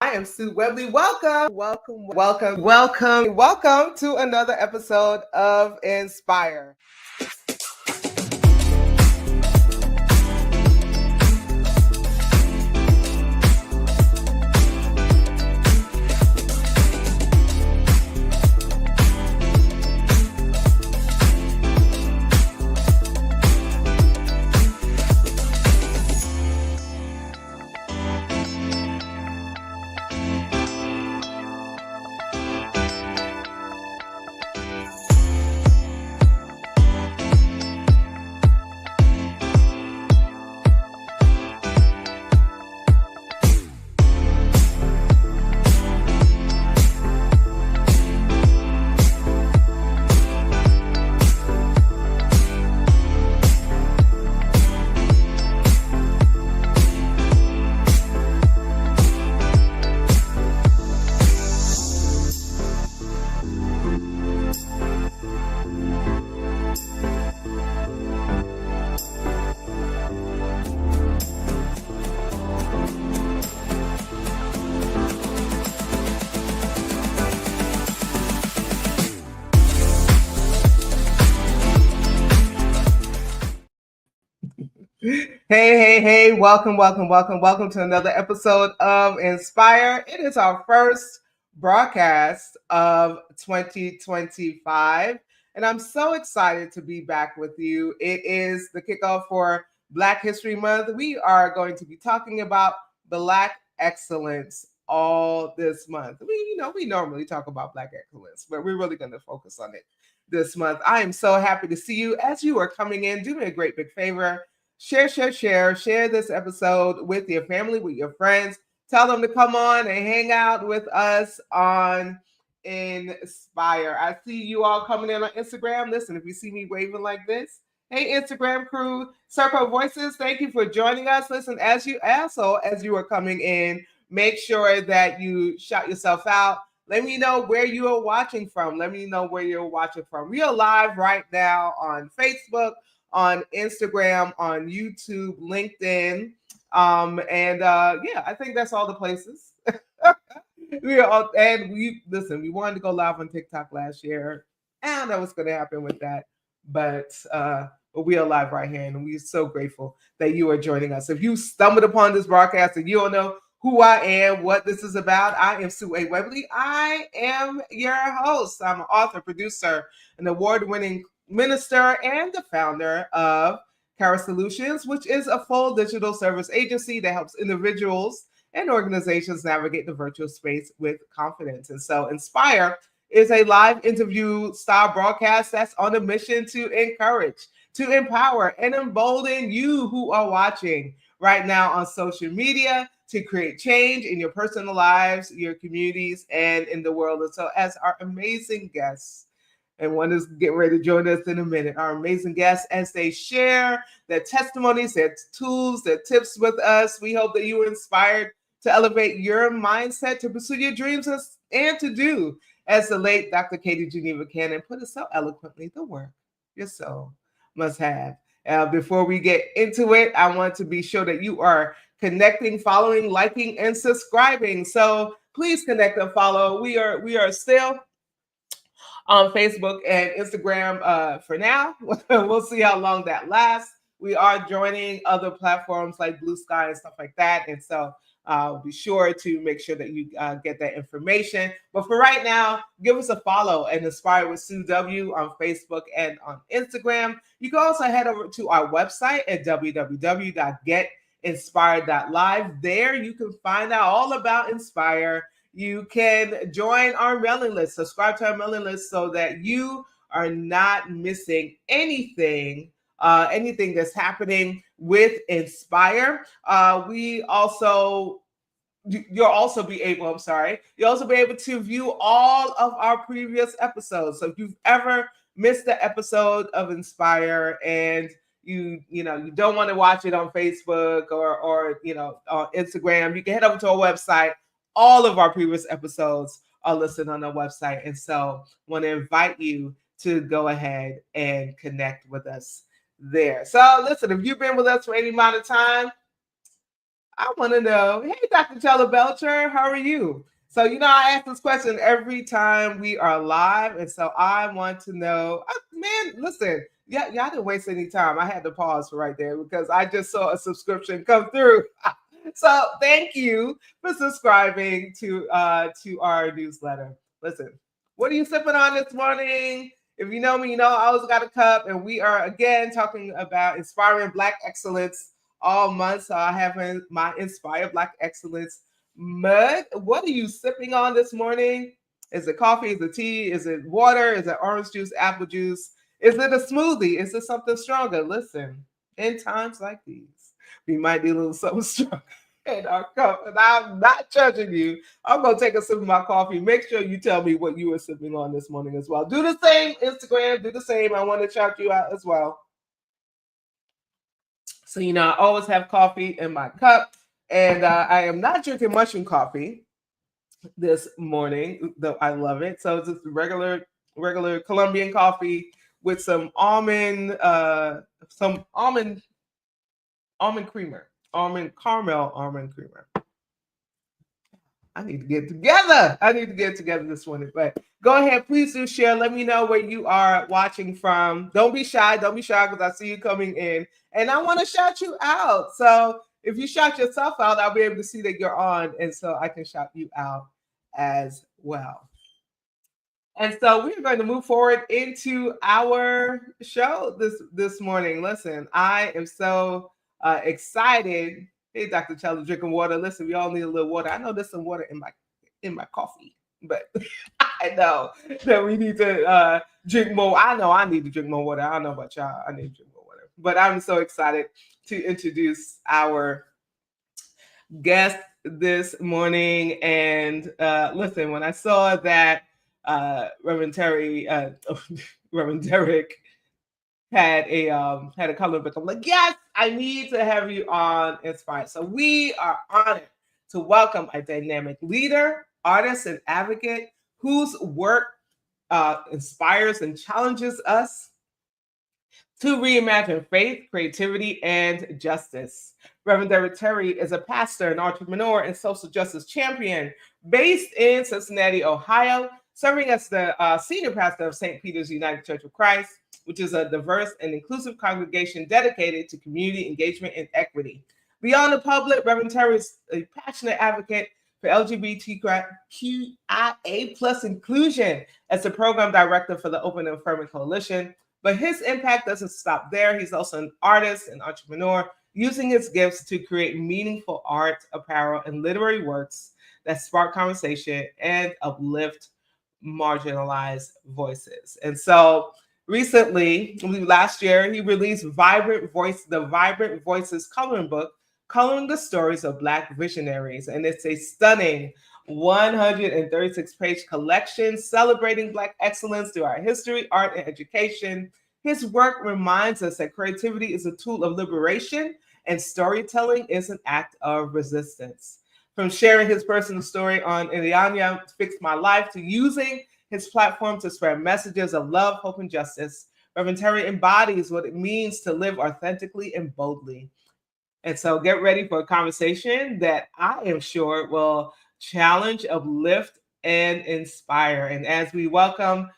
I am Sue Webley. Welcome to another episode of Inspire. Hey, welcome to another episode of Inspire. It is our first broadcast of 2025, and I'm so excited to be back with you. It is the kickoff for Black History Month. We are going to be talking about Black excellence all this month. We normally talk about Black excellence, but we're really going to focus on it this month. I am so happy to see you. As you are coming in, do me a great big favor. Share this episode with your family, with your friends. Tell them to come on and hang out with us on Inspire. I see you all coming in on Instagram. Listen, if you see me waving like this, hey, Instagram crew, Circle Voices, thank you for joining us. Listen, as you are coming in, make sure that you shout yourself out. Let me know where you are watching from. We are live right now on Facebook, on Instagram, on YouTube, LinkedIn, I think that's all the places. We wanted to go live on TikTok last year. I don't know what's going to happen with that, but we are live right here, and we're so grateful that you are joining us. If you stumbled upon this broadcast and you don't know who I am, what this is about, I am Sue A. Webley. I am your host. I'm an author, producer, an award-winning minister, and the founder of Cara Solutions, which is a full digital service agency that helps individuals and organizations navigate the virtual space with confidence. And so Inspire is a live interview style broadcast that's on a mission to encourage, to empower, and embolden you who are watching right now on social media to create change in your personal lives, your communities, and in the world. And so as our amazing guests, and one is getting ready to join us in a minute, our amazing guests, as they share their testimonies, their tools, their tips with us, we hope that you are inspired to elevate your mindset, to pursue your dreams, and to do, as the late Dr. Katie Geneva Cannon put it so eloquently, the work your soul must have. Before we get into it, I want to be sure that you are connecting, following, liking, and subscribing. So please connect and follow. We are still on Facebook and Instagram for now. We'll see how long that lasts. We are joining other platforms like Blue Sky and stuff like that. And so be sure to make sure that you get that information. But for right now, give us a follow and Inspire with Sue W on Facebook and on Instagram. You can also head over to our website at www.getinspired.live. There you can find out all about Inspire. You can join our mailing list, subscribe to our mailing list so that you are not missing anything that's happening with Inspire. You'll also be able to view all of our previous episodes. So if you've ever missed the episode of Inspire and you don't want to watch it on Facebook or on Instagram, you can head over to our website. All of our previous episodes are listed on our website. And so I want to invite you to go ahead and connect with us there. So listen, if you've been with us for any amount of time, I want to know, hey, Dr. Chella Belcher, how are you? So, I ask this question every time we are live. And so I want to know, man, listen, y'all didn't waste any time. I had to pause right there because I just saw a subscription come through. So thank you for subscribing to our newsletter. Listen, what are you sipping on this morning? If you know me, I always got a cup, and we are again talking about inspiring Black excellence all month. So I have my Inspire Black Excellence mug. What are you sipping on this morning? Is it coffee? Is it tea? Is it water? Is it orange juice, apple juice? Is it a smoothie? Is it something stronger? Listen, in times like these, we might need a little something stronger in our cup. And I'm not judging you. I'm going to take a sip of my coffee. Make sure you tell me what you were sipping on this morning as well. Do the same, Instagram. Do the same. I want to shout you out as well. So, I always have coffee in my cup. And I am not drinking mushroom coffee this morning, though I love it. So it's just regular Colombian coffee with some almond creamer, caramel almond creamer. I need to get together this morning. But go ahead, please do share. Let me know where you are watching from. Don't be shy because I see you coming in, and I want to shout you out. So if you shout yourself out, I'll be able to see that you're on, and so I can shout you out as well. And so we're going to move forward into our show this morning. Listen, I am so excited. Hey, Dr. Chella, drinking water. Listen, we all need a little water. I know there's some water in my coffee, but I know that we need to drink more. I know I need to drink more water. I don't know about y'all. I need to drink more water. But I'm so excited to introduce our guest this morning. And listen, when I saw that Reverend Derek had a coloring book, I'm like, yes, I need to have you on Inspire. So we are honored to welcome a dynamic leader, artist, and advocate whose work inspires and challenges us to reimagine faith, creativity, and justice. Reverend Derek Terry is a pastor, an entrepreneur, and social justice champion based in Cincinnati, Ohio, serving as the senior pastor of St. Peter's United Church of Christ, which is a diverse and inclusive congregation dedicated to community engagement and equity. Beyond the public, Reverend Terry is a passionate advocate for LGBTQIA plus inclusion as the program director for the Open and Affirming Coalition. But his impact doesn't stop there. He's also an artist and entrepreneur, using his gifts to create meaningful art, apparel, and literary works that spark conversation and uplift marginalized voices. And so recently, last year, he released the Vibrant Voices coloring book, Coloring the Stories of Black Visionaries. And it's a stunning 136-page collection celebrating Black excellence through our history, art, and education. His work reminds us that creativity is a tool of liberation and storytelling is an act of resistance. From sharing his personal story on Ileana Fixed My Life to using his platform to spread messages of love, hope, and justice, Reverend Terry embodies what it means to live authentically and boldly. And so get ready for a conversation that I am sure will challenge, uplift, and inspire. And as we welcome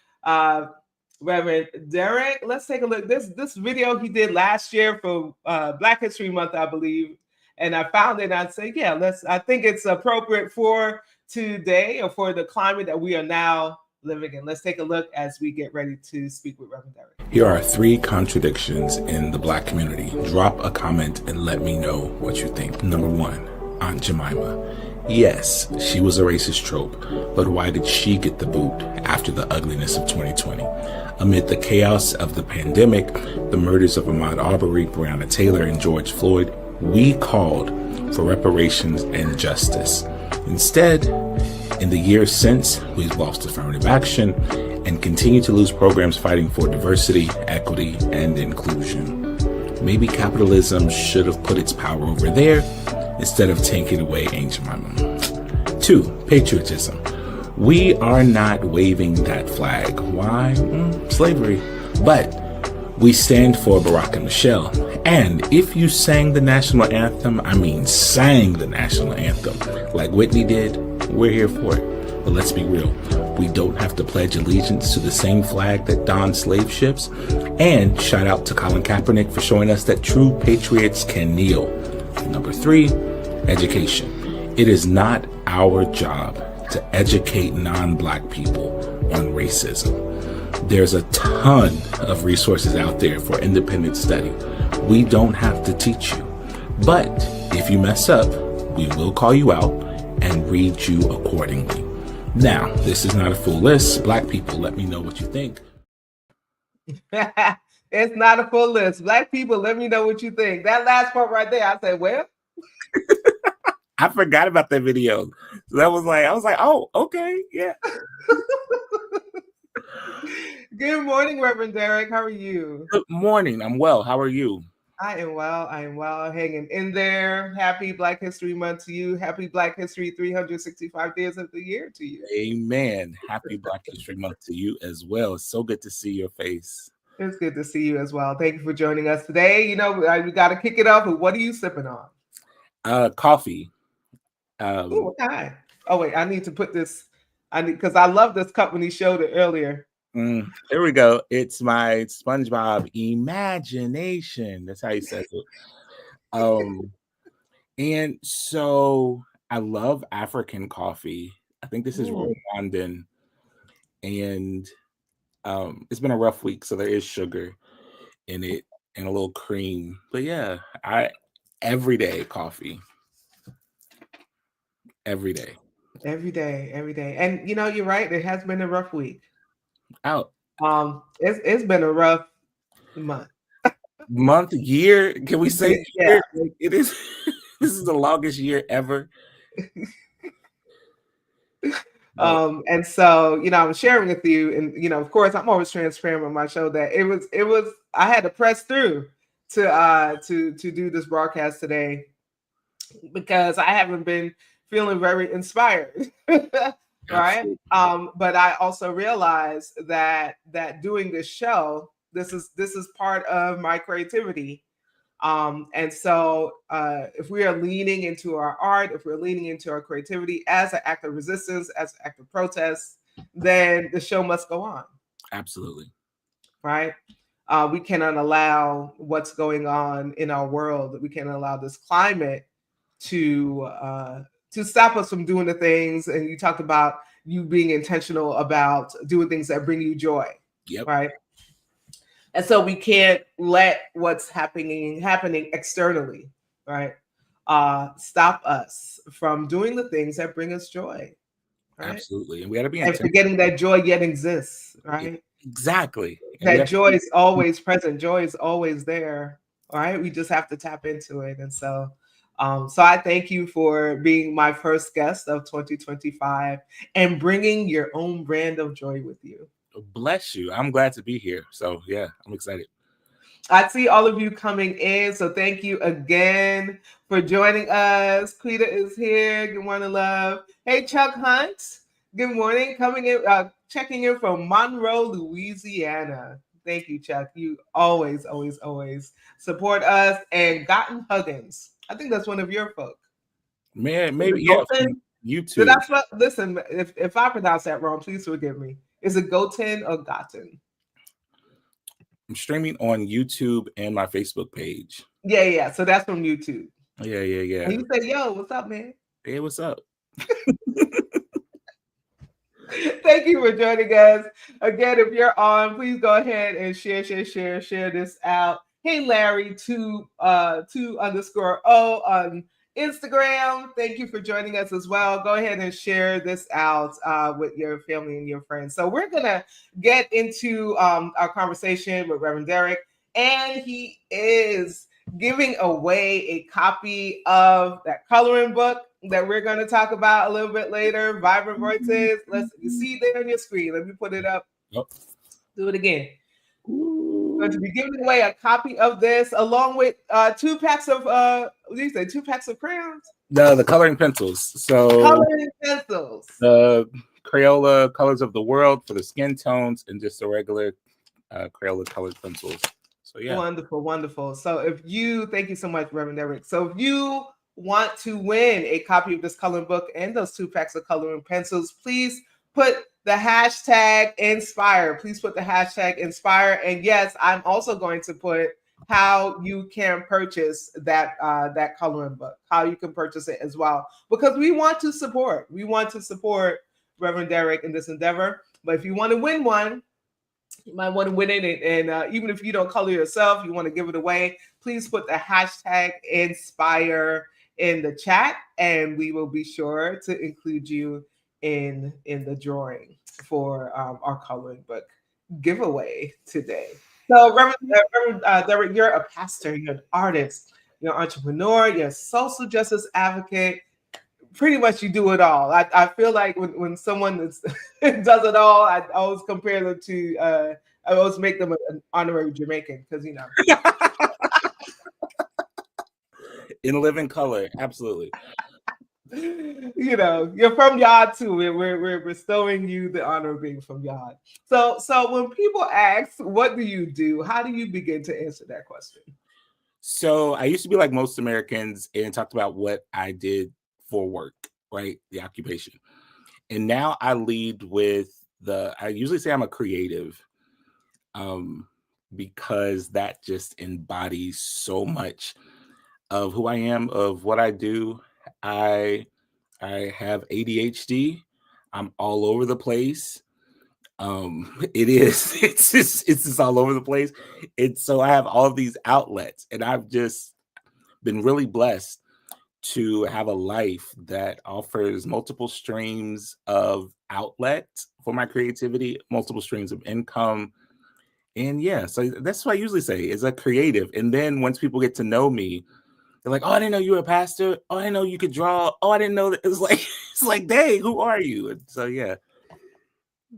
Reverend Derek, let's take a look. This video he did last year for Black History Month, I believe. And I found it and I'd say, yeah, I think it's appropriate for today or for the climate that we are now living in. Let's take a look as we get ready to speak with Reverend Derek. Here are 3 contradictions in the Black community. Drop a comment and let me know what you think. Number 1, Aunt Jemima. Yes, she was a racist trope, but why did she get the boot after the ugliness of 2020? Amid the chaos of the pandemic, the murders of Ahmaud Arbery, Breonna Taylor, and George Floyd, we called for reparations and justice. Instead, in the years since, we've lost affirmative action and continue to lose programs fighting for diversity, equity, and inclusion. Maybe capitalism should have put its power over there instead of taking away Aunt Jemima. 2, patriotism. We are not waving that flag. Why? Slavery. But We stand for Barack and Michelle. And if you sang the national anthem, I mean sang the national anthem, like Whitney did, we're here for it. But let's be real. We don't have to pledge allegiance to the same flag that dons slave ships. And shout out to Colin Kaepernick for showing us that true patriots can kneel. Number 3, education. It is not our job to educate non-Black people on racism. There's a ton of resources out there for independent study. We don't have to teach you. But if you mess up, we will call you out and read you accordingly. Now, this is not a full list. Black people, let me know what you think. It's not a full list. Black people, let me know what you think. That last part right there, I said, well. I forgot about that video. So I was like, oh, okay, yeah. Good morning, Reverend Derek. How are you? Good morning. I'm well. How are you? I am well. Hanging in there. Happy Black History Month to you. Happy Black History 365 days of the year to you. Amen. Happy Black History Month to you as well. It's so good to see your face. It's good to see you as well. Thank you for joining us today. You know, we got to kick it off with what are you sipping on? Coffee. Ooh, what kind? Oh, wait. I need to put this. Because I love this cup when he showed it earlier. Here we go. It's my SpongeBob imagination. That's how he says it. And so I love African coffee. I think this is Rwandan, and it's been a rough week, so there is sugar in it and a little cream. But yeah, everyday coffee. Every day. And you know, you're right. It has been a rough week. It's been a rough month, year. Can we say year? Yeah. It is. This is the longest year ever. And so, you know, I'm sharing with you, and you know, of course, I'm always transparent on my show that it was. I had to press through to do this broadcast today because I haven't been feeling very inspired. Right. But I also realized that doing this show, this is part of my creativity. And so if we are leaning into our art, if we're leaning into our creativity as an act of resistance, as an act of protest, then the show must go on. Absolutely. Right. We cannot allow what's going on in our world. We cannot allow this climate to stop us from doing the things. And you talked about you being intentional about doing things that bring you joy. Yep. Right. And so we can't let what's happening externally, right, stop us from doing the things that bring us joy. Right? Absolutely. And we got to be forgetting that joy yet exists, right? Exactly. And that joy is always present. Joy is always there. All right. We just have to tap into it. And so I thank you for being my first guest of 2025 and bringing your own brand of joy with you. Bless you. I'm glad to be here. So yeah, I'm excited. I see all of you coming in. So thank you again for joining us. Quita is here. Good morning, love. Hey, Chuck Hunt. Good morning. Coming in, checking in from Monroe, Louisiana. Thank you, Chuck. You always support us. And Gotten Huggins. I think that's one of your folk. Man, maybe yeah. You too. Listen, if I pronounce that wrong, please forgive me. Is it Goten or Gotten? I'm streaming on YouTube and my Facebook page. Yeah. So that's from YouTube. Yeah. And you say, yo, what's up, man? Hey, what's up? Thank you for joining us. Again, if you're on, please go ahead and share this out. Hey, Larry, 2_O on Instagram. Thank you for joining us as well. Go ahead and share this out with your family and your friends. So we're going to get into our conversation with Reverend Derek, and he is giving away a copy of that coloring book that we're going to talk about a little bit later, Vibrant Voices. You see there on your screen. Let me put it up. Yep. Do it again. Going to be giving away a copy of this along with 2 packs of what do you say? 2 packs of crayons? The coloring pencils. So coloring pencils. The Crayola Colors of the World for the skin tones and just the regular Crayola colored pencils. So yeah. Wonderful, wonderful. So thank you so much, Reverend Derek. So if you want to win a copy of this coloring book and those 2 packs of coloring pencils, please put the hashtag inspire. Please put the hashtag inspire. And yes, I'm also going to put how you can purchase that coloring book, how you can purchase it as well, because we want to support. We want to support Reverend Derek in this endeavor. But if you want to win one, you might want to win it. And even if you don't color yourself, you want to give it away, please put the hashtag inspire in the chat, and we will be sure to include you in the drawing for our coloring book giveaway today. So, Reverend Derek, you're a pastor, you're an artist, you're an entrepreneur, you're a social justice advocate. Pretty much you do it all. I feel like when someone does it all, I always compare them to I always make them an honorary Jamaican, because In living color, absolutely. You're from Yard too. We're bestowing you the honor of being from Yard. So when people ask, what do you do? How do you begin to answer that question? So I used to be like most Americans and talked about what I did for work, right? The occupation. And now I lead with I usually say I'm a creative, because that just embodies so much of who I am, of what I do. I have ADHD. I'm all over the place. It's just all over the place. So I have all of these outlets, and I've just been really blessed to have a life that offers multiple streams of outlet for my creativity, multiple streams of income. And yeah, so that's what I usually say is a creative. And then once people get to know me, they're like, "Oh, I didn't know you were a pastor. Oh, I didn't know you could draw. Oh, I didn't know that." It's like, dang, who are you? And so yeah,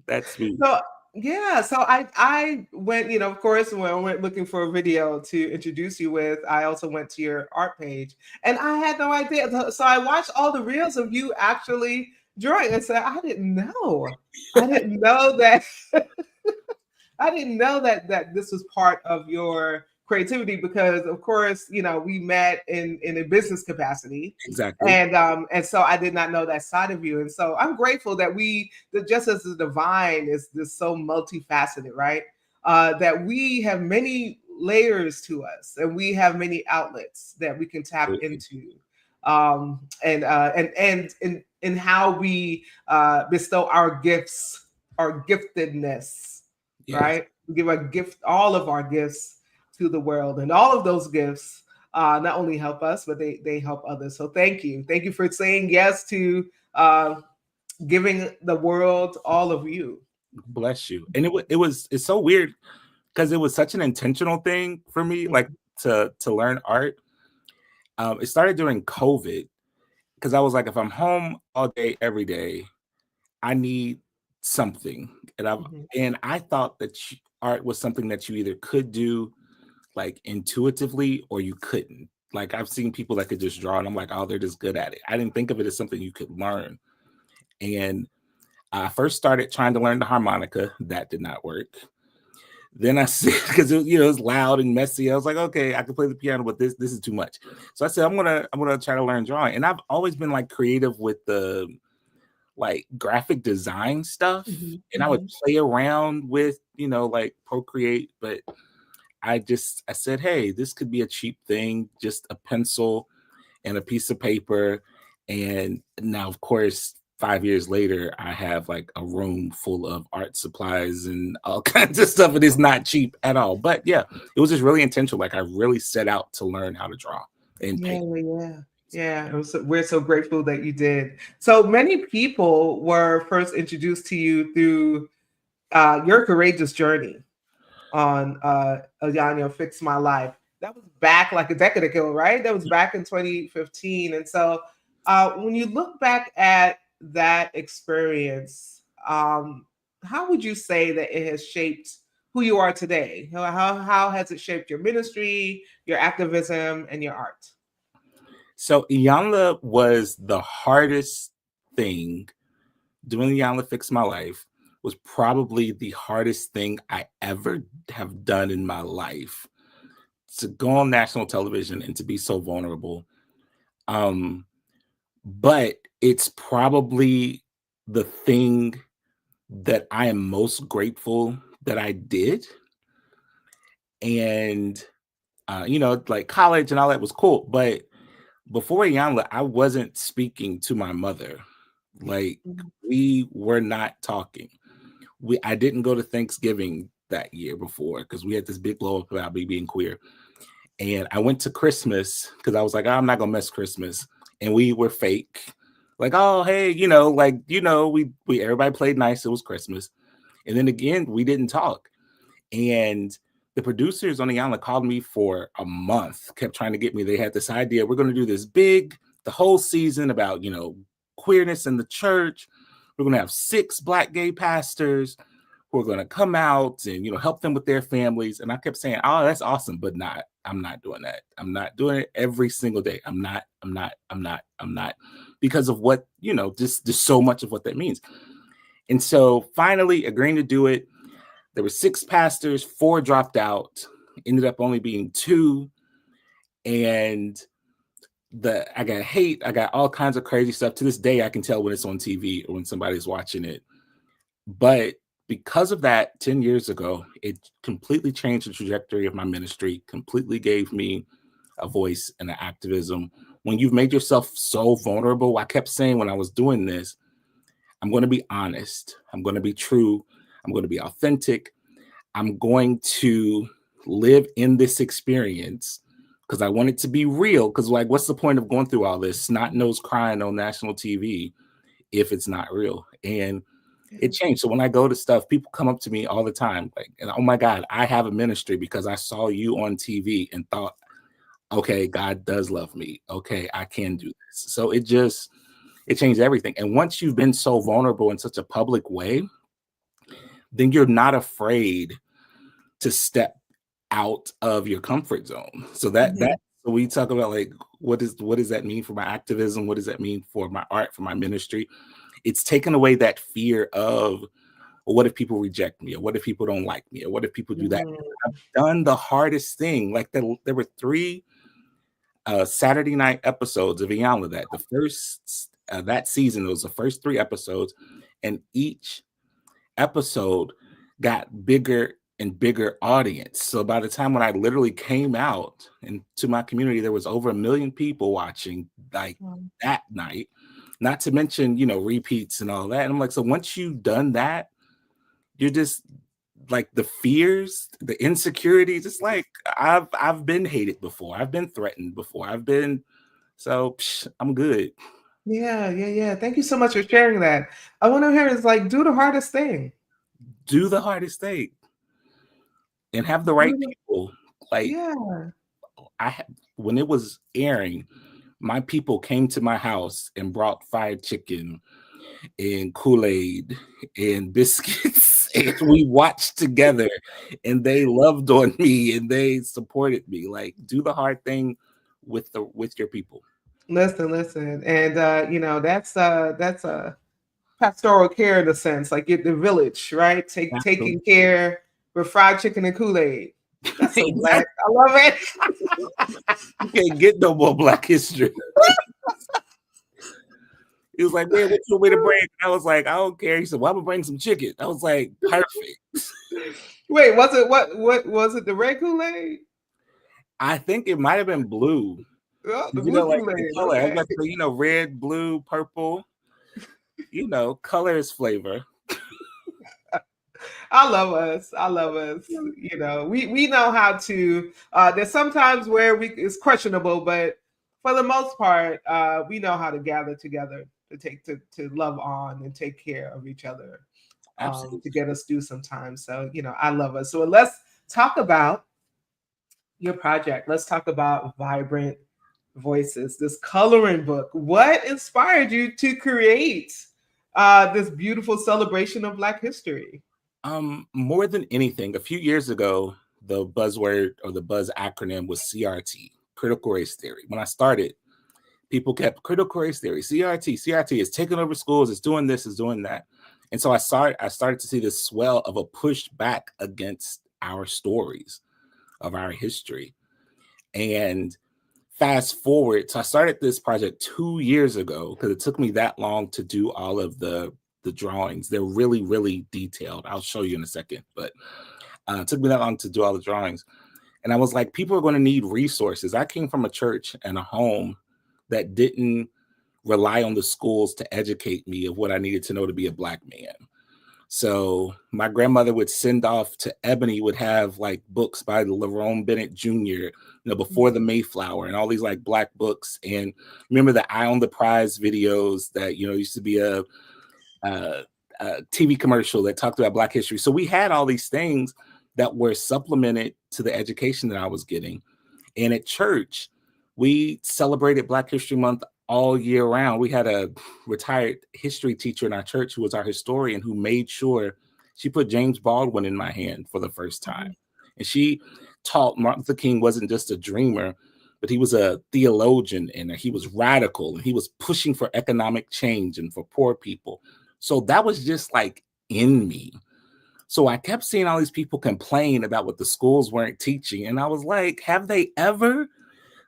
that's me. So yeah, so I went, of course, when I went looking for a video to introduce you with, I also went to your art page, and I had no idea. So I watched all the reels of you actually drawing, and said, I didn't know that. I didn't know that this was part of your creativity, because of course, we met in a business capacity. Exactly. And so I did not know that side of you. And so I'm grateful that just as the divine is this so multifaceted, right? That we have many layers to us, and we have many outlets that we can tap into. And in how we bestow our gifts, our giftedness. Yes. Right? We give all of our gifts to the world, and all of those gifts not only help us, but they help others. So thank you for saying yes to giving the world all of you. Bless you. And it's so weird, because it was such an intentional thing for me, like to learn art. It started during COVID, because I was like, if I'm home all day, every day, I need something. And I thought that art was something that you either could do like intuitively or you couldn't. Like I've seen people that could just draw, and I'm like, oh, they're just good at it. I didn't think of it as something you could learn. And I first started trying to learn the harmonica. That did not work. Then I said, because it was loud and messy, I was like, okay, I can play the piano, but this is too much. So I said, I'm gonna try to learn drawing. And I've always been like creative with the like graphic design stuff, and I would play around with like Procreate, but I said, hey, this could be a cheap thing, just a pencil and a piece of paper. And now, of course, 5 years later, I have like a room full of art supplies and all kinds of stuff. It is not cheap at all. But yeah, it was just really intentional. Like I really set out to learn how to draw and paint. Yeah, we're so grateful that you did. So many people were first introduced to you through your courageous journey on Ayanya Fix My Life. That was back like a decade ago, right? That was back in 2015. And so when you look back at that experience, how would you say that it has shaped who you are today? How has it shaped your ministry, your activism, and your art? So Iyanla was the hardest thing. Doing Iyanla Fix My Life was probably the hardest thing I ever have done in my life. to go on national television and to be so vulnerable. But it's probably the thing that I am most grateful that I did. And like college and all that was cool, but before Iyanla, I wasn't speaking to my mother. Like, we were not talking. I didn't go to Thanksgiving that year before because we had this big blow up about me being queer. And I went to Christmas because I was like, "Oh, I'm not gonna miss Christmas." And we were fake. Like, oh, hey, we everybody played nice. It was Christmas. And then again, we didn't talk. And the producers on Iyanla called me for a month, kept trying to get me. They had this idea, we're going to do this the whole season about, queerness in the church. We're going to have 6 Black gay pastors who are going to come out and, help them with their families. And I kept saying, oh, that's awesome, but I'm not doing that. I'm not doing it every single day. I'm not, because of what, just so much of what that means. And so finally agreeing to do it, there were 6 pastors, 4 dropped out, ended up only being 2. And I got hate, I got all kinds of crazy stuff. To this day, I can tell when it's on TV or when somebody's watching it. But because of that, 10 years ago, it completely changed the trajectory of my ministry, completely gave me a voice and an activism. When you've made yourself so vulnerable, I kept saying when I was doing this, I'm going to be honest, I'm going to be true, I'm going to be authentic. I'm going to live in this experience because I want it to be real. Because, like, what's the point of going through all this snot-nosed crying on national TV if it's not real? And it changed. So when I go to stuff, people come up to me all the time, like, oh my God, I have a ministry because I saw you on TV and thought, okay, God does love me. Okay, I can do this. So it changed everything. And once you've been so vulnerable in such a public way, then you're not afraid to step out of your comfort zone. So so we talk about, like, what does that mean for my activism? What does that mean for my art, for my ministry? It's taken away that fear of, well, what if people reject me? Or what if people don't like me? Or what if people do that? I've done the hardest thing. Like, there were 3 Saturday night episodes of Iyanla that the first that season, it was the first 3 episodes, and each episode got bigger and bigger audience. So by the time when I literally came out into my community, there was over 1 million people watching, like, that night, not to mention, repeats and all that. And I'm like, so once you've done that, you're just like, the fears, the insecurities, it's like, I've been hated before. I've been threatened before. I'm good. Yeah. Thank you so much for sharing that. I want to hear is, like, do the hardest thing. Do the hardest thing. And have the right people. Like, when it was airing, my people came to my house and brought fried chicken and Kool-Aid and biscuits, and we watched together, and they loved on me and they supported me. Like, do the hard thing with your people. Listen, and that's a pastoral care in a sense, like get the village, right? Taking care with fried chicken and Kool-Aid. That's so Black. I love it. You can't get no more Black history. He was like, man, what you want me to bring? I was like, I don't care. He said, well, I'm gonna bring some chicken. I was like, perfect. Wait, was it what was it, the red Kool-Aid? I think it might have been blue. Oh, the blue Kool-Aid. Color. Okay. Like, red, blue, purple. Color is flavor. I love us. We know how to. There's sometimes where it's questionable, but for the most part, we know how to gather together to love on and take care of each other, to get us through sometimes. So I love us. So let's talk about your project. Let's talk about Vibrant Voices, this coloring book. What inspired you to create this beautiful celebration of Black history? More than anything, a few years ago, the buzzword or the buzz acronym was CRT, critical race theory. When I started, people kept critical race theory, CRT is taking over schools, it's doing this, it's doing that. And so I started to see this swell of a push back against our stories of our history. And fast forward, so I started this project 2 years ago because it took me that long to do all of the drawings. They're really, really detailed. I'll show you in a second, but it took me that long to do all the drawings. And I was like, people are going to need resources. I came from a church and a home that didn't rely on the schools to educate me of what I needed to know to be a Black man. So my grandmother would send off to Ebony, would have like books by Lerone Bennett Jr., before the Mayflower and all these like Black books. And remember the Eye on the Prize videos that, used to be a TV commercial that talked about Black history. So we had all these things that were supplemented to the education that I was getting. And at church, we celebrated Black History Month all year round. We had a retired history teacher in our church who was our historian, who made sure she put James Baldwin in my hand for the first time. And she taught Martin Luther King wasn't just a dreamer, but he was a theologian, and he was radical, and he was pushing for economic change and for poor people. So that was just like in me. So I kept seeing all these people complain about what the schools weren't teaching. And I was like, have they ever?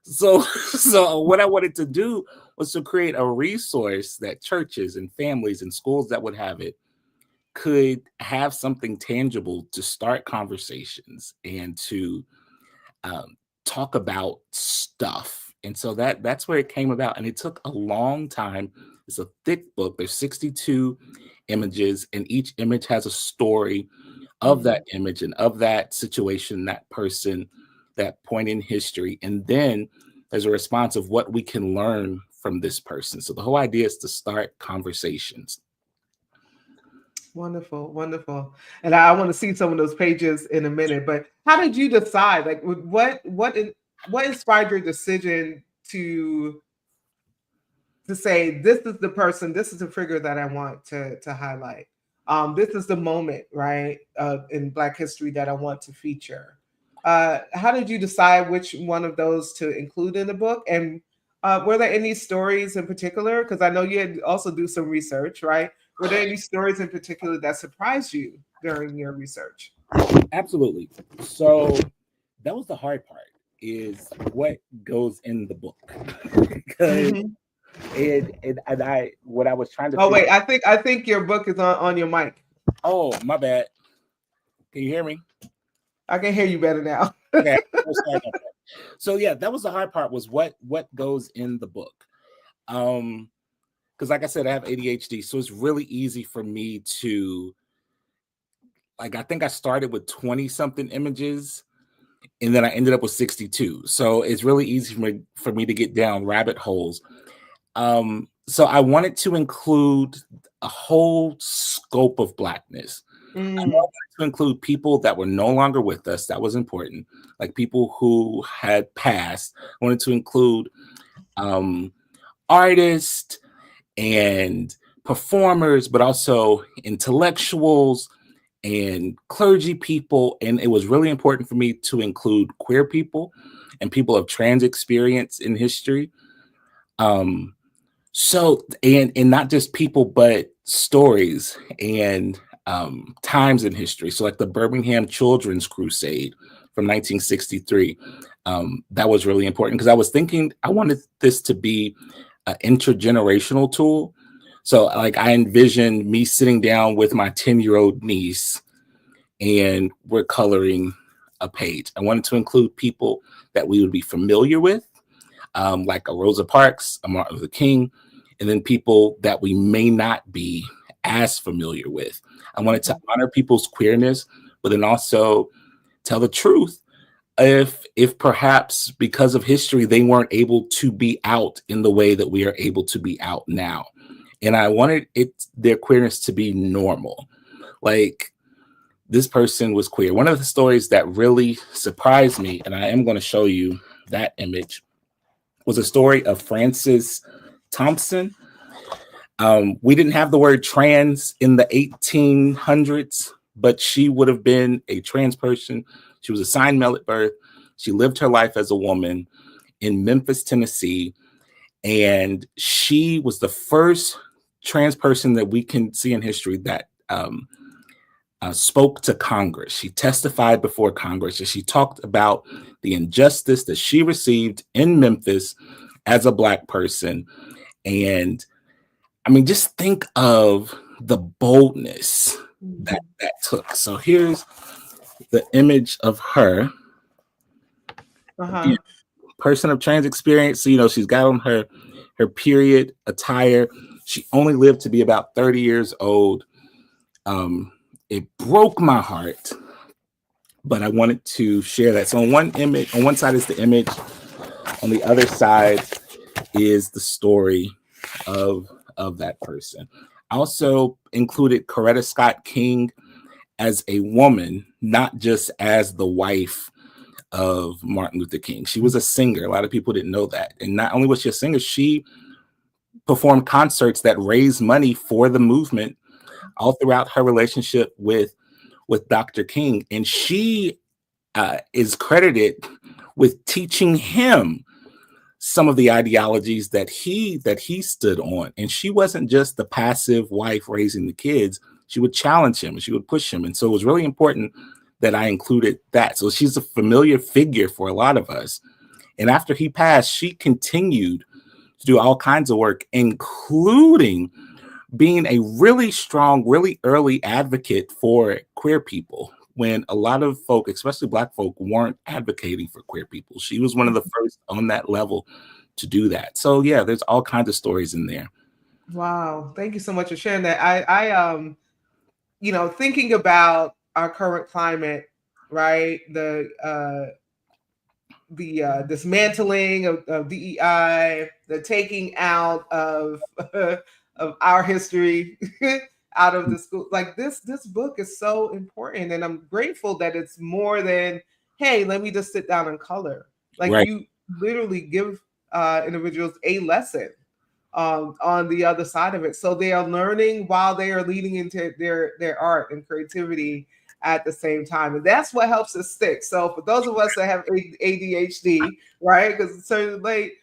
So what I wanted to do was to create a resource that churches and families and schools that would have it could have something tangible to start conversations and to talk about stuff. And so that's where it came about. And it took a long time. It's a thick book. There's 62 images, and each image has a story of that image and of that situation, that person, that point in history. And then there's a response of what we can learn from this person. So the whole idea is to start conversations. Wonderful, wonderful. And I want to see some of those pages in a minute. But how did you decide? Like, what inspired your decision to say, this is the person, this is the figure that I want to highlight? This is the moment, right, in Black history that I want to feature. How did you decide which one of those to include in the book? And were there any stories in particular? Because I know you had also do some research, right? Were there any stories in particular that surprised you during your research? Absolutely. So that was the hard part, is what goes in the book. Because what I was trying to. Oh wait, I think your book is on your mic. Oh, my bad. Can you hear me? I can hear you better now. Okay. So yeah, that was the hard part, was what goes in the book. Because like I said, I have ADHD, so it's really easy for me to, like, I think I started with 20 something images, and then I ended up with 62. So it's really easy for me to get down rabbit holes. So I wanted to include a whole scope of Blackness. I wanted to include people that were no longer with us. That was important. Like people who had passed. I wanted to include artists and performers, but also intellectuals and clergy people. And it was really important for me to include queer people and people of trans experience in history. So, and not just people, but stories and times in history. So like the Birmingham Children's Crusade from 1963. That was really important because I was thinking I wanted this to be an intergenerational tool. So like I envisioned me sitting down with my 10-year-old niece and we're coloring a page. I wanted to include people that we would be familiar with, like a Rosa Parks, a Martin Luther King, and then people that we may not be as familiar with. I wanted to honor people's queerness, but then also tell the truth if perhaps because of history, they weren't able to be out in the way that we are able to be out now. And I wanted their queerness to be normal. Like, this person was queer. One of the stories that really surprised me, and I am going to show you that image, was a story of Frances Thompson. We didn't have the word trans in the 1800s, but she would have been a trans person. She was assigned male at birth. She lived her life as a woman in Memphis, Tennessee. And she was the first trans person that we can see in history that spoke to Congress. She testified before Congress, and she talked about the injustice that she received in Memphis as a Black person. And I mean, just think of the boldness that took. So here's the image of her. Again, person of trans experience. So, you know, she's got on her period attire. She only lived to be about 30 years old. It broke my heart, but I wanted to share that. So on one side is the image, on the other side is the story of that person. I also included Coretta Scott King as a woman, not just as the wife of Martin Luther King. She was a singer. A lot of people didn't know that. And not only was she a singer, she performed concerts that raised money for the movement all throughout her relationship with Dr. King. And she is credited with teaching him some of the ideologies that he stood on. And she wasn't just the passive wife raising the kids. She would challenge him and she would push him. And so it was really important that I included that. So she's a familiar figure for a lot of us. And after he passed, she continued to do all kinds of work, including being a really strong, really early advocate for queer people when a lot of folk, especially Black folk, weren't advocating for queer people. She was one of the first on that level to do that. So yeah, there's all kinds of stories in there. Wow. Thank you so much for sharing that. I you know, thinking about our current climate, right? The dismantling of DEI, the taking out of of our history out of the school. Like this book is so important, and I'm grateful that it's more than, hey, let me just sit down and color. Like Right. you literally give individuals a lesson on the other side of it, so they are learning while they are leading into their art and creativity at the same time, and that's what helps us stick. So for those of us that have ADHD, right, because it's so late,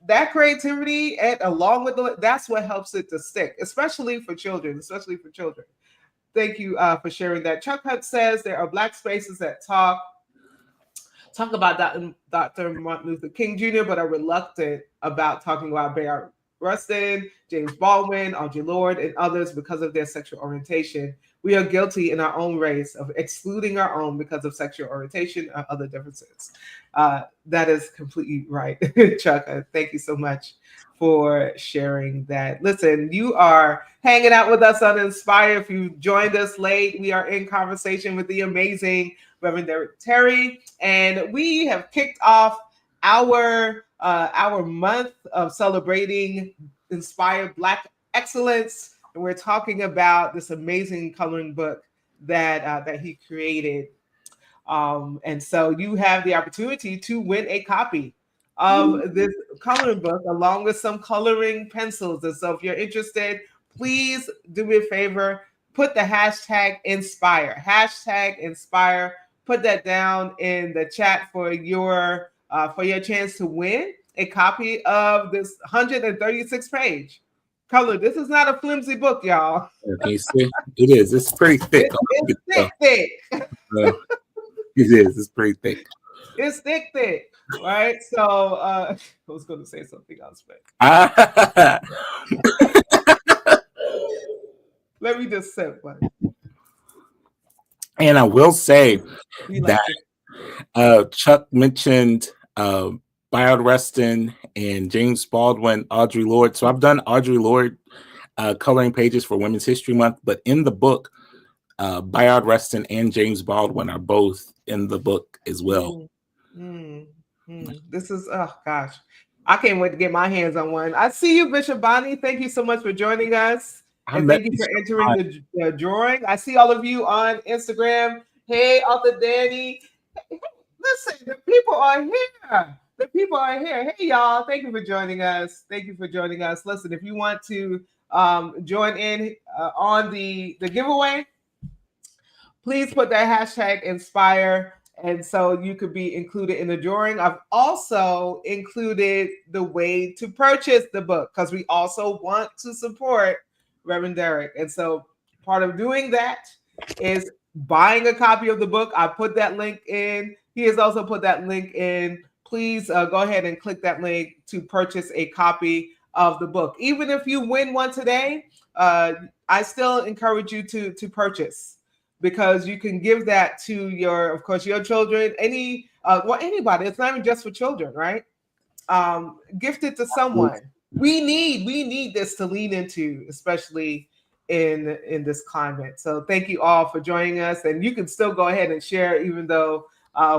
that creativity and along with that's what helps it to stick, especially for children. Thank you for sharing that. Chuck Hunt says there are Black spaces that talk about Dr. Martin Luther King Jr., but are reluctant about talking about Bayard Rustin, James Baldwin, Audre Lorde, and others because of their sexual orientation. We are guilty in our own race of excluding our own because of sexual orientation or other differences. That is completely right, Chuck. Thank you so much for sharing that. Listen, you are hanging out with us on Inspire. If you joined us late, we are in conversation with the amazing Reverend Derek Terry, and we have kicked off our month of celebrating Inspired Black excellence, and we're talking about this amazing coloring book that he created. And so you have the opportunity to win a copy of this coloring book along with some coloring pencils. And so if you're interested, please do me a favor, put the hashtag Inspire, put that down in the chat for your chance to win a copy of this 136 page color. This is not a flimsy book, y'all. Okay, see, it is. It's pretty thick. It's thick. It is. It's pretty thick. It's thick, right? So I was going to say something else, but let me just sip, buddy. And I will say that Chuck mentioned Bayard Rustin and James Baldwin, Audre Lorde. So I've done Audre Lorde coloring pages for Women's History Month, but in the book, Bayard Rustin and James Baldwin are both in the book as well. This is, oh gosh, I can't wait to get my hands on one. I see you, Bishop Bonnie. Thank you so much for joining us. And thank you for entering the drawing. I see all of you on Instagram. Hey, Author Danny. Listen, the people are here. Hey, y'all. Thank you for joining us. Listen, if you want to join in on the giveaway, please put that hashtag Inspire, and so you could be included in the drawing. I've also included the way to purchase the book because we also want to support Reverend Derek. And so part of doing that is buying a copy of the book. I put that link in. He has also put that link in. Please go ahead and click that link to purchase a copy of the book. Even if you win one today, I still encourage you to purchase, because you can give that to your, of course, your children, anybody. It's not even just for children, right? Gift it to someone. We need this to lean into, especially in this climate. So thank you all for joining us, and you can still go ahead and share, even though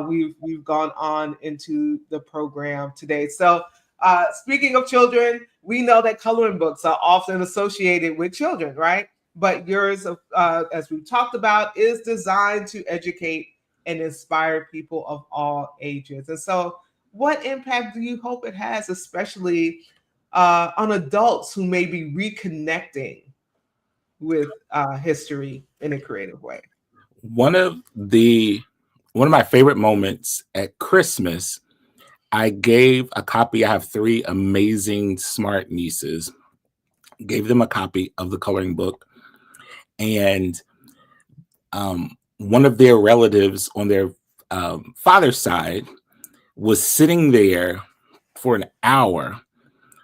we've gone on into the program today. So speaking of children, we know that coloring books are often associated with children, right? But yours, as we talked about, is designed to educate and inspire people of all ages. And so, what impact do you hope it has, especially on adults who may be reconnecting with history in a creative way? One of my favorite moments at Christmas, I gave a copy. I have 3 amazing, smart nieces. Gave them a copy of the coloring book, and one of their relatives on their father's side was sitting there for an hour,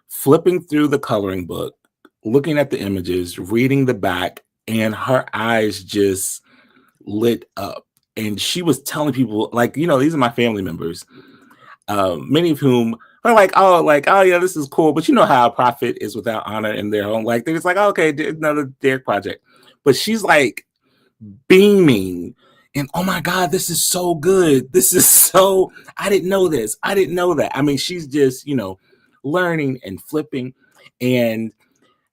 flipping through the coloring book, looking at the images, reading the back, and her eyes just lit up. And she was telling people, like, these are my family members, many of whom are like, oh yeah, this is cool. But you know how a prophet is without honor in their home. Like, they're just like, oh, okay, another Derek project. But she's like beaming and, oh my God, this is so good. This is so, I didn't know this. I didn't know that. I mean, she's just, learning and flipping. And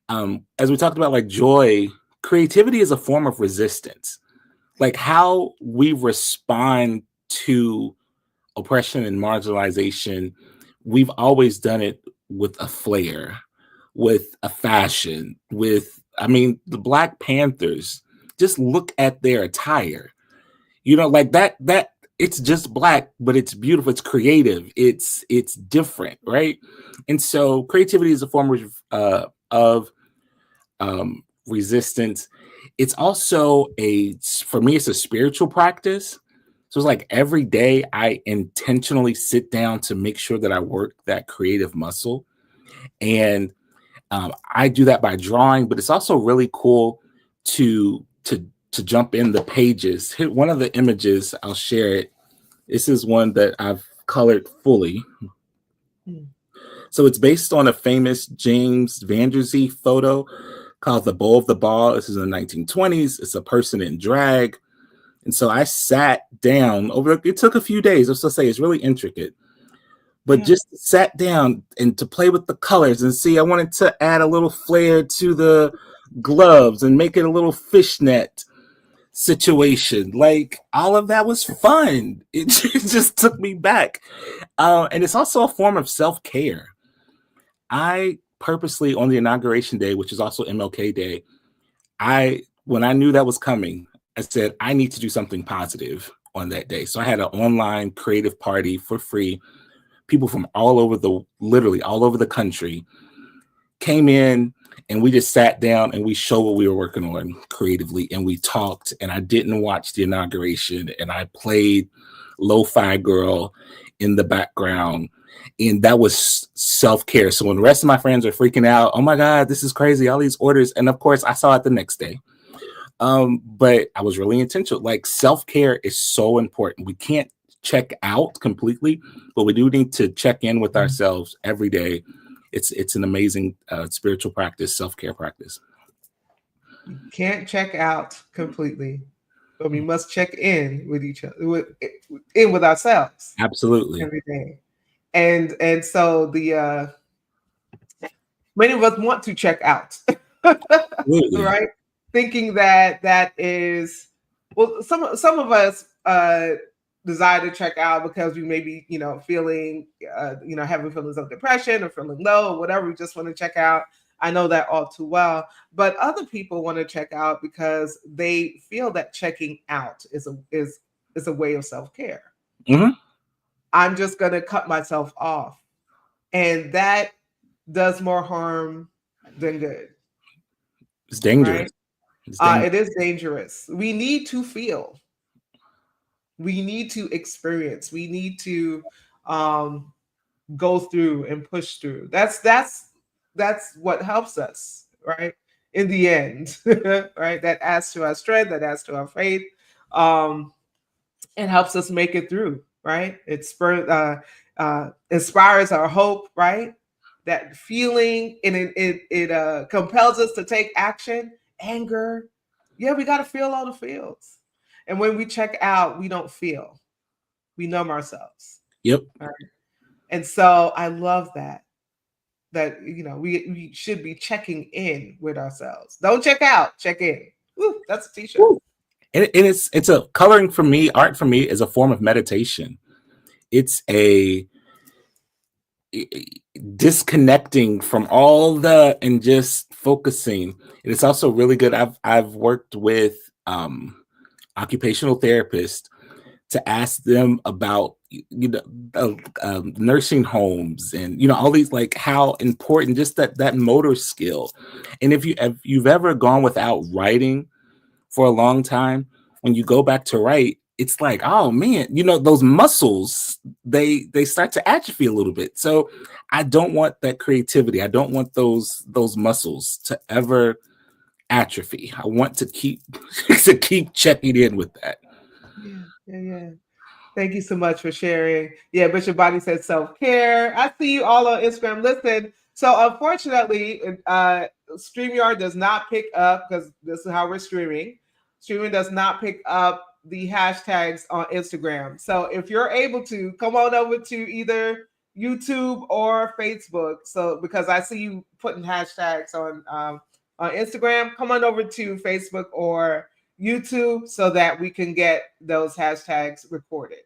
as we talked about, like, joy, creativity is a form of resistance. Like, how we respond to oppression and marginalization, we've always done it with a flair, with a fashion, the Black Panthers, just look at their attire. Like that it's just Black, but it's beautiful, it's creative, it's different, right? And so creativity is a form of resistance. It's also for me, it's a spiritual practice. So it's like every day I intentionally sit down to make sure that I work that creative muscle. And I do that by drawing, but it's also really cool to jump in the pages. Hit one of the images, I'll share it. This is one that I've colored fully. So it's based on a famous James Van Der Zee photo called The Bow of the Ball. This is in the 1920s. It's a person in drag. And so I sat down it took a few days. Let's just say it's really intricate, but just sat down and to play with the colors and see, I wanted to add a little flair to the gloves and make it a little fishnet situation. Like, all of that was fun. It just took me back. And it's also a form of self-care. I purposely, on the inauguration day, which is also MLK Day, when I knew that was coming, I said, I need to do something positive on that day. So I had an online creative party for free. People from literally all over the country came in, and we just sat down and we showed what we were working on creatively, and we talked. And I didn't watch the inauguration, and I played Lo-Fi Girl in the background. And that was self-care. So when the rest of my friends are freaking out, oh my God, this is crazy, all these orders. And of course I saw it the next day. But I was really intentional. Like, self-care is so important. We can't check out completely, but we do need to check in with ourselves every day. It's an amazing spiritual practice, self-care practice. You can't check out completely, but we must check in with each other, with ourselves. Absolutely. Every day. And so many of us want to check out, right? Thinking that is, well, some of us desire to check out because we may be, feeling, having feelings of depression or feeling low or whatever. We just want to check out. I know that all too well. But other people want to check out because they feel that checking out is a way of self-care. Mm-hmm. I'm just going to cut myself off. And that does more harm than good. It's dangerous. Right? It's dangerous. It is dangerous. We need to feel. We need to experience. We need to um, go through and push through. That's what helps us, right? In the end, right? That adds to our strength. That adds to our faith. Um, and helps us make it through, right? Inspires our hope, right? That feeling, and it compels us to take action. Anger, yeah, we got to feel all the feels. And when we check out, we don't feel. We numb ourselves. Yep. Right? And so I love that. That we should be checking in with ourselves. Don't check out, check in. Woo, that's a t-shirt. Woo. And it's a coloring for me. Art for me is a form of meditation. It's a disconnecting from all the and just focusing. And it's also really good. I've worked with occupational therapists to ask them about nursing homes and all these, like, how important just that motor skill. And if you've ever gone without writing for a long time, when you go back to write, it's like, oh man, those muscles, they start to atrophy a little bit. So I don't want that creativity. I don't want those muscles to ever atrophy. I want to keep checking in with that. Yeah. Thank you so much for sharing. Yeah, Bishop Body said self-care. I see you all on Instagram. Listen, so unfortunately, StreamYard does not pick up, because this is how we're streaming. Streaming does not pick up the hashtags on Instagram. So if you're able to, come on over to either YouTube or Facebook. So because I see you putting hashtags on Instagram, come on over to Facebook or YouTube so that we can get those hashtags recorded.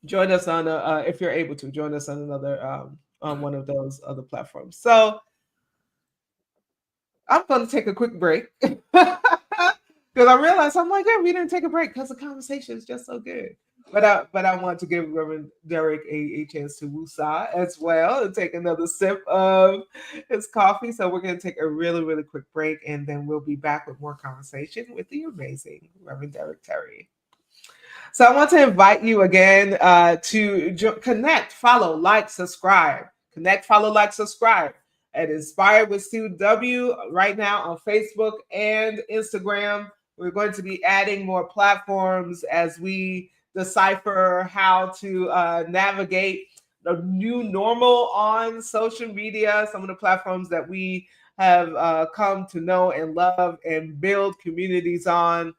Join us on if you're able to join us on another on one of those other platforms. So I'm going to take a quick break because I realized I'm like, yeah, we didn't take a break because the conversation is just so good. But I want to give Reverend Derek a chance to woosah as well and take another sip of his coffee. So we're going to take a really, really quick break, and then we'll be back with more conversation with the amazing Reverend Derek Terry. So I want to invite you again to connect, follow, like, subscribe. Connect, follow, like, subscribe at Inspired with Sue W right now on Facebook and Instagram. We're going to be adding more platforms as we decipher how to navigate the new normal on social media. Some of the platforms that we have come to know and love and build communities on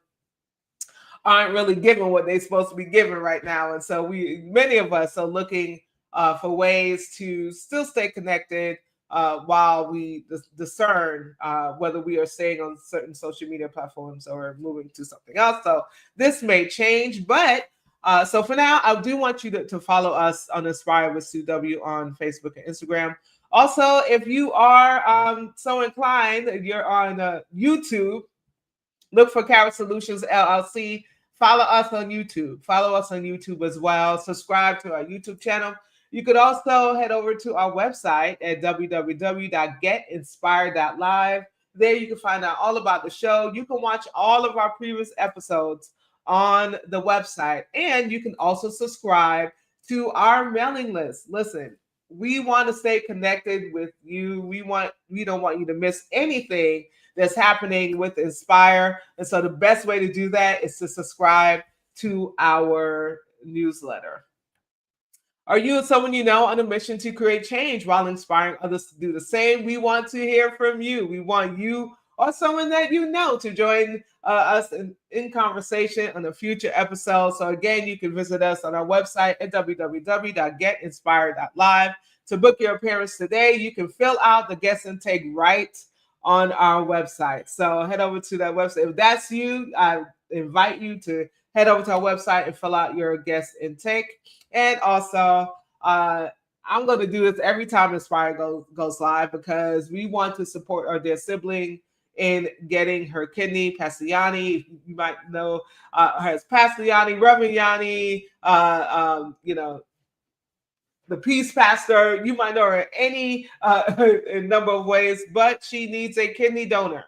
aren't really given what they're supposed to be given right now. And so many of us are looking for ways to still stay connected while we discern whether we are staying on certain social media platforms or moving to something else. So this may change, but so for now, I do want you to follow us on Inspire with Sue W on Facebook and Instagram. Also, if you are so inclined, you're on YouTube, look for Carrot Solutions LLC. Follow us on YouTube. Follow us on YouTube as well. Subscribe to our YouTube channel. You could also head over to our website at www.getinspired.live. There you can find out all about the show. You can watch all of our previous episodes on the website, and you can also subscribe to our mailing list. Listen, we want to stay connected with you. We don't want you to miss anything that's happening with Inspire. And so the best way to do that is to subscribe to our newsletter. Are you someone you know on a mission to create change while inspiring others to do the same? We want to hear from you. We want you or someone that you know to join us in conversation on a future episode. So again, you can visit us on our website at www.getinspired.live to book your appearance today. You can fill out the guest intake right on our website. So head over to that website. If that's you, I invite you to head over to our website and fill out your guest intake. And also, I'm going to do this every time Inspire goes live because we want to support our dear sibling in getting her kidney. Pastor Yanni, you might know her as Pastor Yanni, Reverend Yanni, the Peace Pastor. You might know her any number of ways, but she needs a kidney donor,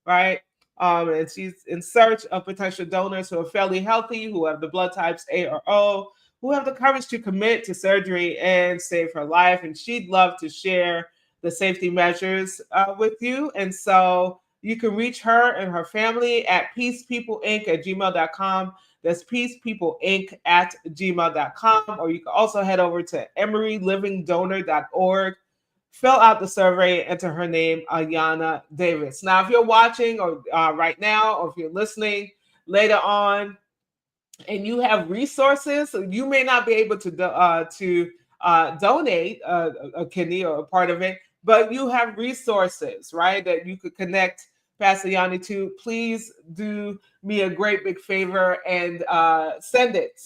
right? And she's in search of potential donors who are fairly healthy, who have the blood types A or O, who have the courage to commit to surgery and save her life. And she'd love to share the safety measures with you. And so you can reach her and her family at peacepeopleinc@gmail.com. That's peacepeopleinc@gmail.com. Or you can also head over to EmeryLivingDonor.org, fill out the survey, enter her name, Ayana Davis. Now, if you're watching or right now, or if you're listening later on, and you have resources, you may not be able to donate a kidney or a part of it, but you have resources, right, that you could connect Pastor Yanni to. Please do me a great big favor and send it.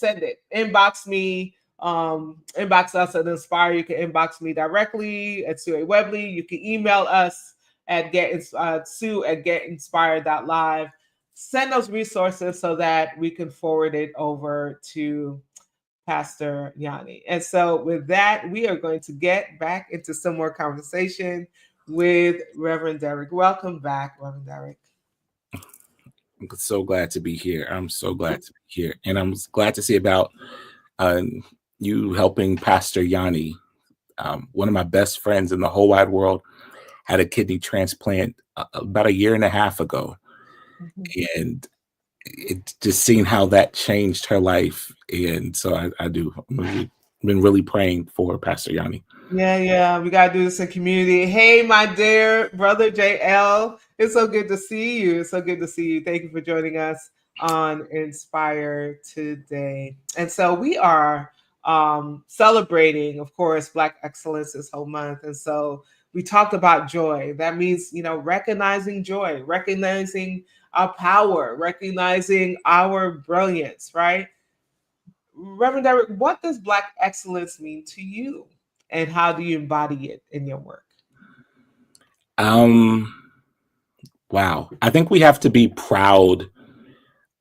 Inbox me, inbox us at Inspire. You can inbox me directly at Sue A. Webley. You can email us at sue@getinspired.live. Send those resources so that we can forward it over to Pastor Yanni. And so with that, we are going to get back into some more conversation with Reverend Derek. Welcome back, Reverend Derek. I'm so glad to be here. I'm so glad to be here. And I'm glad to see about you helping Pastor Yanni. One of my best friends in the whole wide world had a kidney transplant about 1.5 years ago. And it just seeing how that changed her life. And so I've been really praying for Pastor Yanni. Yeah. We got to do this in community. Hey, my dear brother JL. It's so good to see you. Thank you for joining us on Inspire today. And so we are celebrating, of course, Black Excellence this whole month. And so we talked about joy. That means, recognizing joy, recognizing our power, recognizing our brilliance, right? Reverend Derek, what does Black excellence mean to you? And how do you embody it in your work? Wow. I think we have to be proud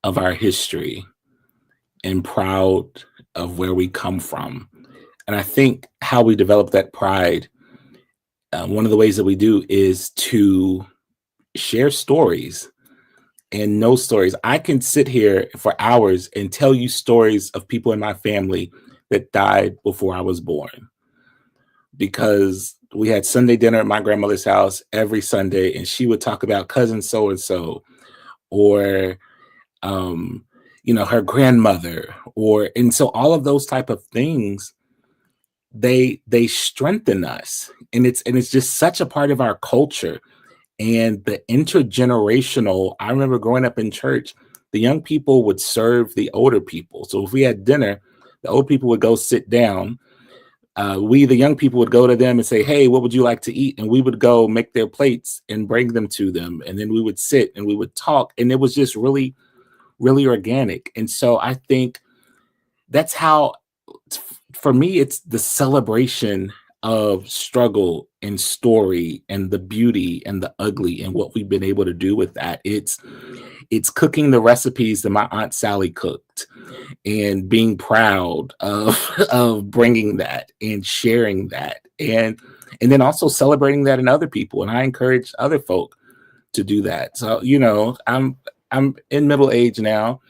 of our history and proud of where we come from. And I think how we develop that pride, one of the ways that we do is to share stories and know stories. I can sit here for hours and tell you stories of people in my family that died before I was born, because we had Sunday dinner at my grandmother's house every Sunday, and she would talk about cousin so-and-so, or, her grandmother, and so all of those type of things, they strengthen us. And it's just such a part of our culture. And the intergenerational, I remember growing up in church, the young people would serve the older people. So if we had dinner, the old people would go sit down. We, the young people, would go to them and say, hey, what would you like to eat? And we would go make their plates and bring them to them. And then we would sit and we would talk. And it was just really, really organic. And so I think that's how, for me, it's the celebration of struggle and story and the beauty and the ugly and what we've been able to do with that. It's cooking the recipes that my Aunt Sally cooked and being proud of bringing that and sharing that, and then also celebrating that in other people. And I encourage other folk to do that. So, I'm in middle age now,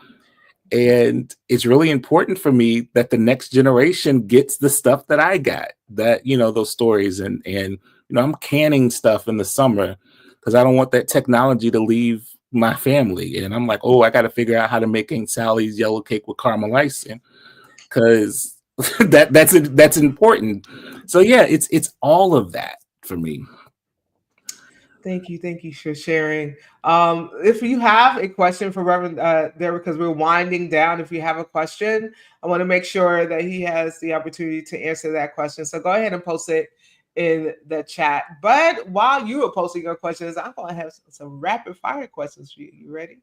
and it's really important for me that the next generation gets the stuff that I got, that, those stories. And I'm canning stuff in the summer because I don't want that technology to leave my family. And I'm like, I got to figure out how to make Aunt Sally's yellow cake with caramel icing, because that's important. So yeah, it's all of that for me. Thank you for sharing. If you have a question for Reverend Derek, because we're winding down, if you have a question, I want to make sure that he has the opportunity to answer that question. So go ahead and post it in the chat. But while you are posting your questions, I'm going to have some rapid fire questions for you. You ready?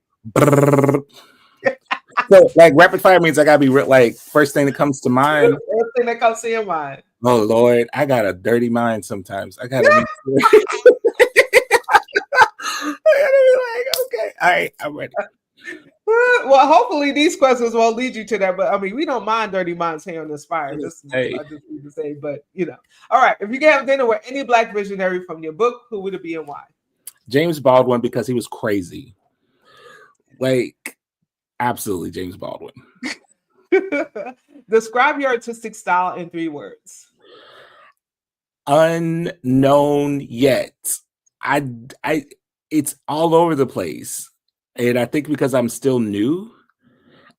So, rapid fire means I gotta be first thing that comes to mind. First thing that comes to your mind. Oh Lord, I got a dirty mind sometimes. I gotta be okay, all right, I'm ready. Well, hopefully these questions won't lead you to that, but I mean, we don't mind dirty minds here on Inspire. I just need to say, but all right. If you can have dinner with any Black visionary from your book, who would it be and why? James Baldwin, because he was crazy. Like, absolutely James Baldwin. Describe your artistic style in 3 words. Unknown yet. I it's all over the place. And I think because I'm still new.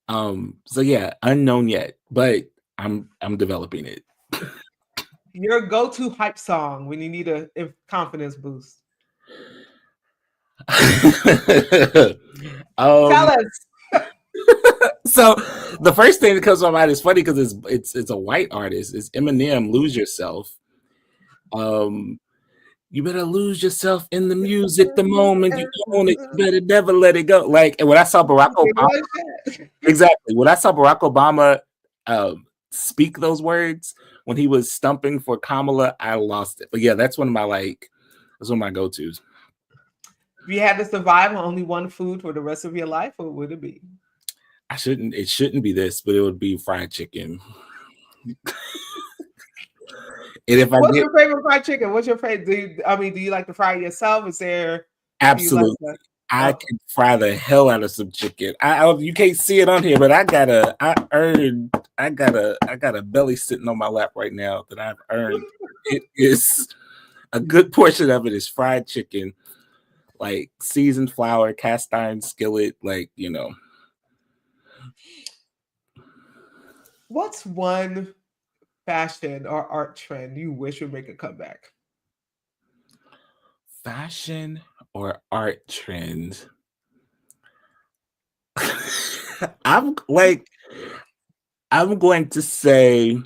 So yeah, unknown yet, but I'm developing it. Your go-to hype song when you need a confidence boost. Tell us. So the first thing that comes to my mind is funny because it's a white artist. It's Eminem, "Lose Yourself." You better lose yourself in the music the moment you own it. You better never let it go. Like, and when I saw Barack Obama, exactly. When I saw Barack Obama speak those words when he was stumping for Kamala, I lost it. But yeah, that's one of my go-tos. If you had to survive on only one food for the rest of your life, what would it be? It shouldn't be this, but it would be fried chicken. And if What's your favorite fried chicken? What's your favorite? Do you like to fry it yourself? Is there absolutely? I can fry the hell out of some chicken. You can't see it on here, but I got a belly sitting on my lap right now that I've earned. It is a good portion of it is fried chicken, like seasoned flour, cast iron skillet, like, you know. What's one fashion or art trend you wish would make a comeback? Fashion or art trend? I'm going to say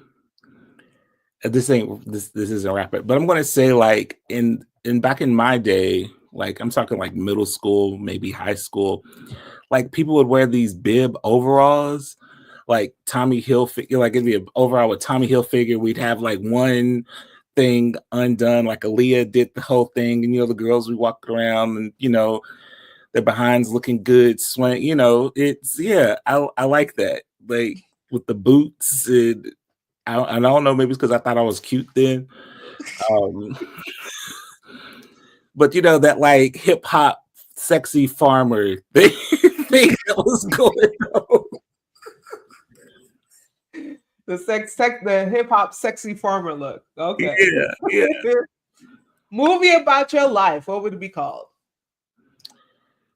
this isn't rapid, but I'm going to say like in back in my day, like I'm talking like middle school, maybe high school, like people would wear these bib overalls, like Tommy Hilfiger, like it'd be an overall with Tommy Hilfiger. We'd have like one thing undone, like Aaliyah did the whole thing, and the girls we walked around and their behinds looking good, swing. It's I like that, like with the boots. And I don't know, maybe it's because I thought I was cute then. But that like hip hop sexy farmer thing that was going on. The hip hop sexy farmer look. Okay. Yeah. Movie about your life. What would it be called?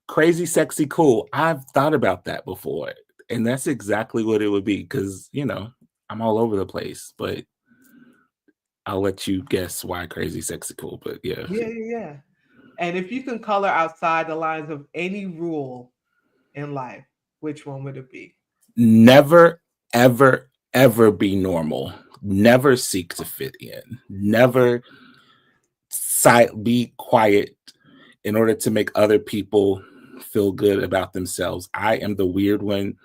Crazy, Sexy, Cool. I've thought about that before, and that's exactly what it would be because I'm all over the place, but I'll let you guess why Crazy, Sexy, Cool. But yeah. And if you can color outside the lines of any rule in life, which one would it be? Never, ever, ever be normal. Never seek to fit in. Never be quiet in order to make other people feel good about themselves. I am the weird one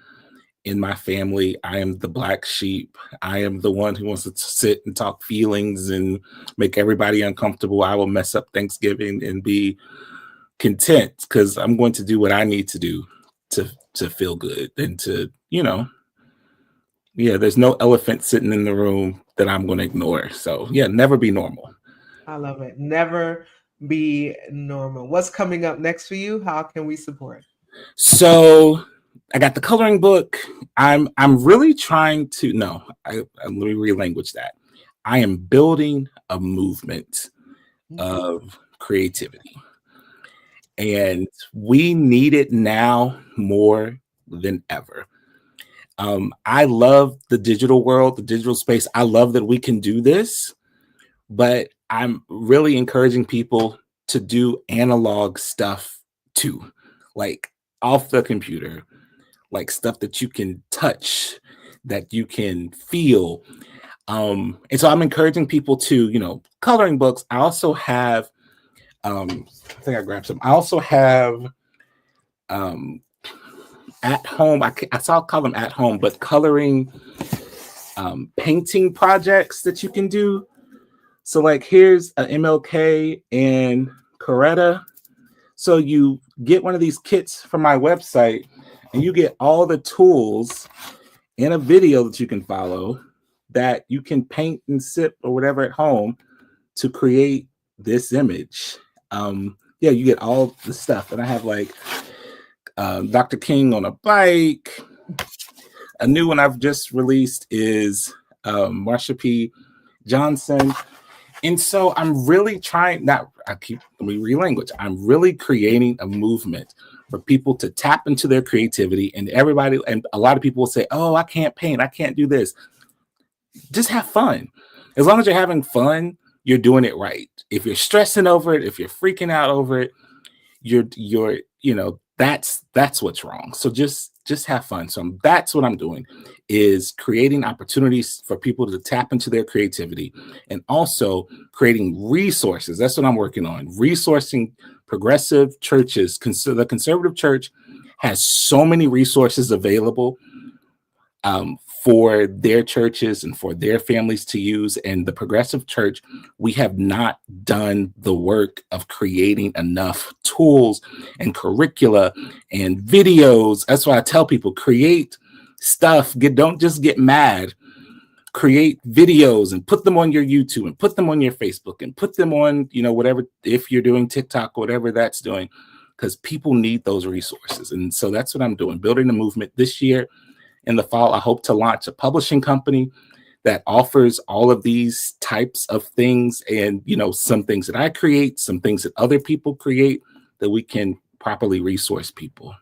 in my family. I am the black sheep. I am the one who wants to sit and talk feelings and make everybody uncomfortable. I will mess up Thanksgiving and be content because I'm going to do what I need to do to feel good and to, there's no elephant sitting in the room that I'm going to ignore. So never be normal. I love it. Never be normal. What's coming up next for you? How can we support? So I got the coloring book. I'm really trying to let me relanguage that. I am building a movement of creativity. And we need it now more than ever. I love the digital world, the digital space. I love that we can do this, but I'm really encouraging people to do analog stuff too, like off the computer, like stuff that you can touch, that you can feel. And so I'm encouraging people to, coloring books. I also have, I think I grabbed some. I also have at home. I saw call them at home, but coloring painting projects that you can do. So like here's an MLK and Coretta. So you get one of these kits from my website and you get all the tools in a video that you can follow that you can paint and sip or whatever at home to create this image. You get all the stuff. And I have like Dr. King on a bike. A new one I've just released is Marsha P. Johnson. And so I'm really trying, let me relanguage. I'm really creating a movement for people to tap into their creativity, and a lot of people will say, oh, I can't paint, I can't do this. Just have fun. As long as you're having fun, you're doing it right. If you're stressing over it, if you're freaking out over it, that's what's wrong. So just have fun. So that's what I'm doing, is creating opportunities for people to tap into their creativity, and also creating resources. That's what I'm working on. Resourcing progressive churches. The conservative church has so many resources available for their churches and for their families to use. And the progressive church, we have not done the work of creating enough tools and curricula and videos. That's why I tell people, create stuff. Don't just get mad. Create videos and put them on your YouTube and put them on your Facebook and put them on, whatever, if you're doing TikTok, whatever that's doing, because people need those resources. And so that's what I'm doing, building a movement. This year in the fall, I hope to launch a publishing company that offers all of these types of things, and some things that I create, some things that other people create, that we can properly resource people.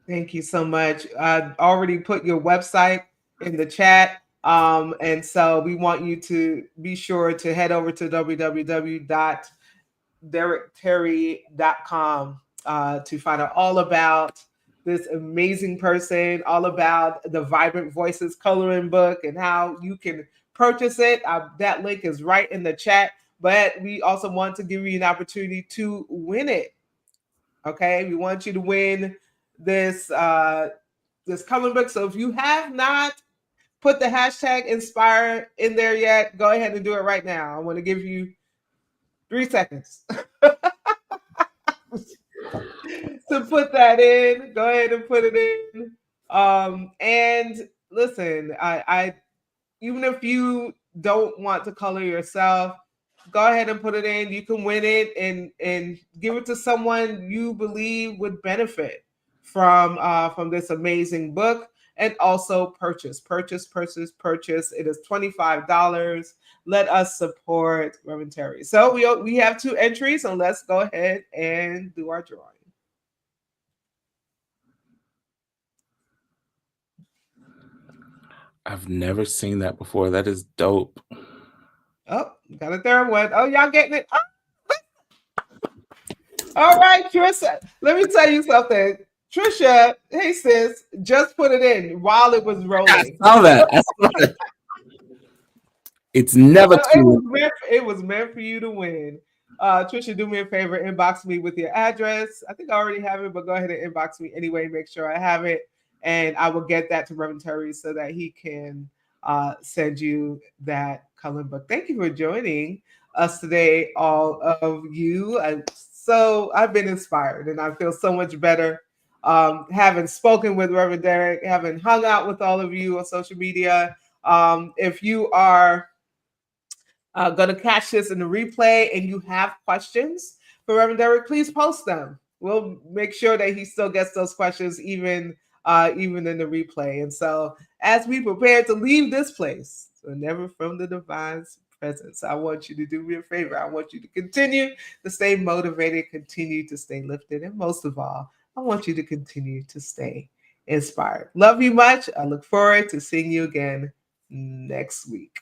Thank you so much. I already put your website in the chat. And so we want you to be sure to head over to www.derekterry.com to find out all about this amazing person, all about the Vibrant Voices coloring book and how you can purchase it. That link is right in the chat, but we also want to give you an opportunity to win it. Okay, we want you to win this coloring book. So if you have not put the hashtag inspire in there yet, go ahead and do it right now. I want to give you 3 seconds to put that in. Go ahead and put it in. And listen, I even if you don't want to color yourself, go ahead and put it in. You can win it and give it to someone you believe would benefit from this amazing book. And also purchase. It is $25. Let us support Reverend Terry. So we have 2 entries, so let's go ahead and do our drawing. I've never seen that before. That is dope. Oh, got a third one. Oh, y'all getting it? Oh. All right, Trisha. Let me tell you something. Trisha, hey sis, just put it in while it was rolling. I saw that. It's never too late. It was meant for you to win. Trisha, do me a favor, inbox me with your address. I think I already have it, but go ahead and inbox me anyway. Make sure I have it, and I will get that to Reverend Terry so that he can send you that coloring book. Thank you for joining us today, all of you. I've been inspired, and I feel so much better having spoken with Reverend Derek, having hung out with all of you on social media. If you are going to catch this in the replay and you have questions for Reverend Derek, please post them. We'll make sure that he still gets those questions even in the replay. And so as we prepare to leave this place, so never from the divine's presence, I want you to do me a favor. I want you to continue to stay motivated, continue to stay lifted, and most of all, I want you to continue to stay inspired. Love you much. I look forward to seeing you again next week.